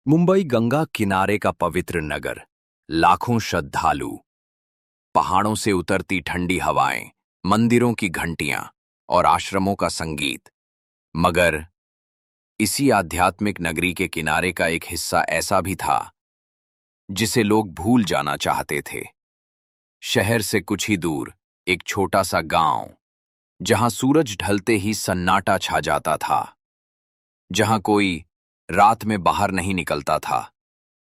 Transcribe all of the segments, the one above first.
मुंबई गंगा किनारे का पवित्र नगर। लाखों श्रद्धालु, पहाड़ों से उतरती ठंडी हवाएं, मंदिरों की घंटियां और आश्रमों का संगीत। मगर इसी आध्यात्मिक नगरी के किनारे का एक हिस्सा ऐसा भी था जिसे लोग भूल जाना चाहते थे। शहर से कुछ ही दूर एक छोटा सा गांव, जहां सूरज ढलते ही सन्नाटा छा जाता था, जहां कोई रात में बाहर नहीं निकलता था।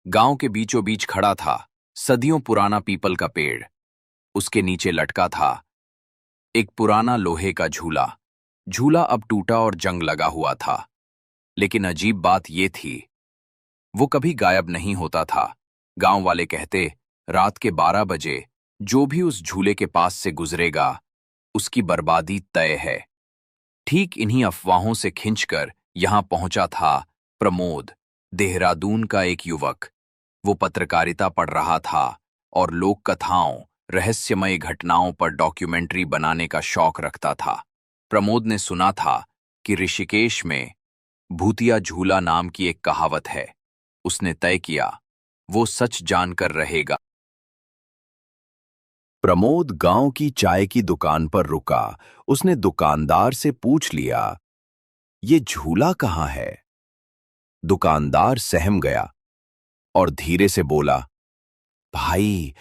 गांव के बीचों बीच खड़ा था सदियों पुराना पीपल का पेड़। उसके नीचे लटका था एक पुराना लोहे का झूला। झूला अब टूटा और जंग लगा हुआ था, लेकिन अजीब बात ये थी, वो कभी गायब नहीं होता था। गांव वाले कहते, रात के 12 बजे जो भी उस झूले के पास से गुजरेगा, उसकी बर्बादी तय है। ठीक इन्हीं अफवाहों से खिंचकर यहां पहुंचा था प्रमोद, देहरादून का एक युवक। वो पत्रकारिता पढ़ रहा था और लोक कथाओं, रहस्यमय घटनाओं पर डॉक्यूमेंट्री बनाने का शौक रखता था। प्रमोद ने सुना था कि ऋषिकेश में भूतिया झूला नाम की एक कहावत है। उसने तय किया वो सच जानकर रहेगा। प्रमोद गांव की चाय की दुकान पर रुका। उसने दुकानदार से पूछ लिया, ये झूला कहाँ है? दुकानदार सहम गया और धीरे से बोला, भाई,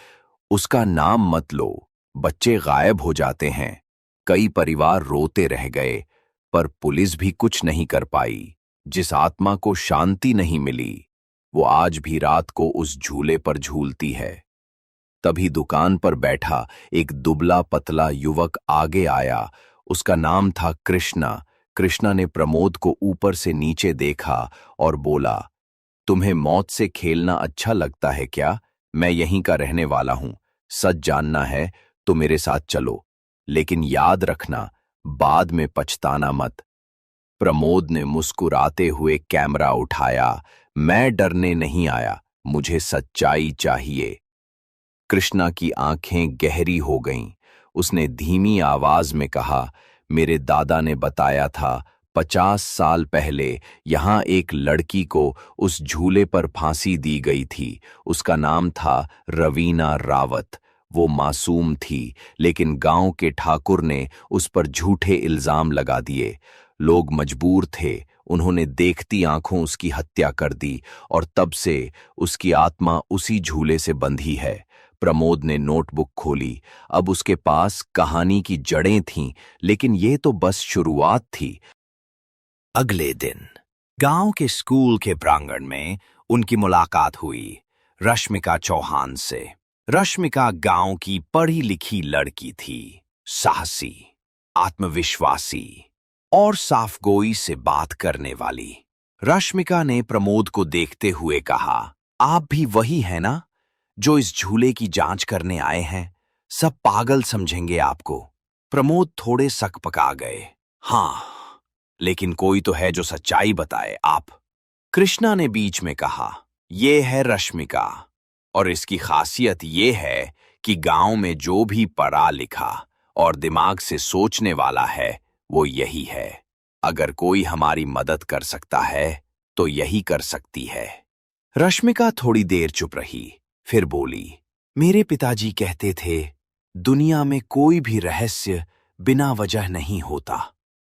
उसका नाम मत लो। बच्चे गायब हो जाते हैं, कई परिवार रोते रह गए, पर पुलिस भी कुछ नहीं कर पाई। जिस आत्मा को शांति नहीं मिली, वो आज भी रात को उस झूले पर झूलती है। तभी दुकान पर बैठा एक दुबला पतला युवक आगे आया। उसका नाम था कृष्णा। कृष्णा ने प्रमोद को ऊपर से नीचे देखा और बोला, तुम्हें मौत से खेलना अच्छा लगता है क्या? मैं यहीं का रहने वाला हूं। सच जानना है तो मेरे साथ चलो, लेकिन याद रखना, बाद में पछताना मत। प्रमोद ने मुस्कुराते हुए कैमरा उठाया। मैं डरने नहीं आया, मुझे सच्चाई चाहिए। कृष्णा की आंखें गहरी हो गईं। उसने धीमी आवाज में कहा, मेरे दादा ने बताया था 50 साल पहले यहां एक लड़की को उस झूले पर फांसी दी गई थी। उसका नाम था रवीना रावत। वो मासूम थी, लेकिन गांव के ठाकुर ने उस पर झूठे इल्जाम लगा दिए। लोग मजबूर थे, उन्होंने देखती आंखों उसकी हत्या कर दी और तब से उसकी आत्मा उसी झूले से बंधी है। प्रमोद ने नोटबुक खोली। अब उसके पास कहानी की जड़ें थीं, लेकिन ये तो बस शुरुआत थी। अगले दिन गांव के स्कूल के प्रांगण में उनकी मुलाकात हुई रश्मिका चौहान से। रश्मिका गांव की पढ़ी लिखी लड़की थी, साहसी, आत्मविश्वासी और साफगोई से बात करने वाली। रश्मिका ने प्रमोद को देखते हुए कहा, आप भी वही है ना जो इस झूले की जांच करने आए हैं? सब पागल समझेंगे आपको। प्रमोद थोड़े सकपका गए। हाँ, लेकिन कोई तो है जो सच्चाई बताए। आप। कृष्णा ने बीच में कहा, ये है रश्मिका, और इसकी खासियत ये है कि गांव में जो भी पढ़ा लिखा और दिमाग से सोचने वाला है, वो यही है। अगर कोई हमारी मदद कर सकता है तो यही कर सकती है। रश्मिका थोड़ी देर चुप रही, फिर बोली, मेरे पिताजी कहते थे, दुनिया में कोई भी रहस्य बिना वजह नहीं होता।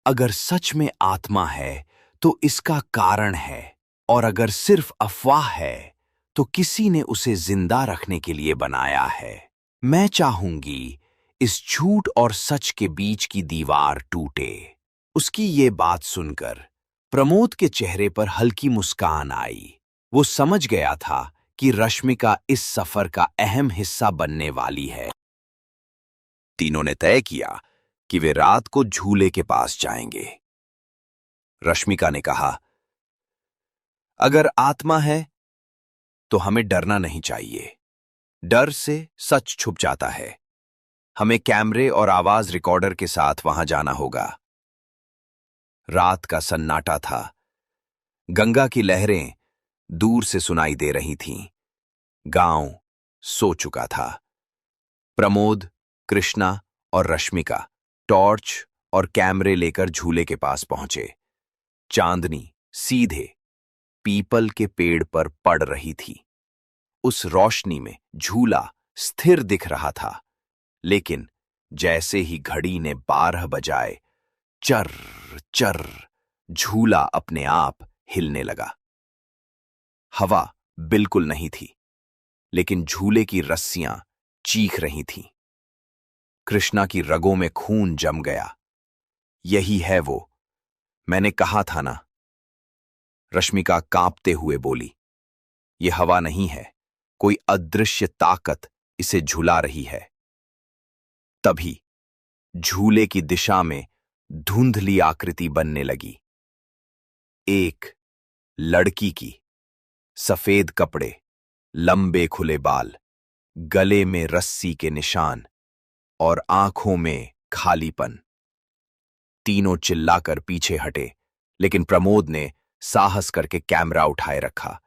अगर सच में आत्मा है तो इसका कारण है, और अगर सिर्फ अफवाह है तो किसी ने उसे जिंदा रखने के लिए बनाया है। मैं चाहूंगी इस झूठ और सच के बीच की दीवार टूटे। उसकी ये बात सुनकर प्रमोद के चेहरे पर हल्की मुस्कान आई। वो समझ गया था कि रश्मिका इस सफर का अहम हिस्सा बनने वाली है। तीनों ने तय किया कि वे रात को झूले के पास जाएंगे। रश्मिका ने कहा, अगर आत्मा है तो हमें डरना नहीं चाहिए। डर से सच छुप जाता है। हमें कैमरे और आवाज रिकॉर्डर के साथ वहां जाना होगा। रात का सन्नाटा था। गंगा की लहरें दूर से सुनाई दे रही थीं। गांव सो चुका था। प्रमोद, कृष्णा और रश्मिका टॉर्च और कैमरे लेकर झूले के पास पहुंचे। चांदनी सीधे पीपल के पेड़ पर पड़ रही थी। उस रोशनी में झूला स्थिर दिख रहा था, लेकिन जैसे ही घड़ी ने 12 बजाए, चर चर झूला अपने आप हिलने लगा। हवा बिल्कुल नहीं थी, लेकिन झूले की रस्सियां चीख रही थीं। कृष्णा की रगों में खून जम गया। यही है वो, मैंने कहा था ना। रश्मिका कांपते हुए बोली, ये हवा नहीं है, कोई अदृश्य ताकत इसे झुला रही है। तभी झूले की दिशा में धुंधली आकृति बनने लगी। एक लड़की की, सफेद कपड़े, लंबे खुले बाल, गले में रस्सी के निशान और आंखों में खालीपन। तीनों चिल्लाकर पीछे हटे, लेकिन प्रमोद ने साहस करके कैमरा उठाए रखा।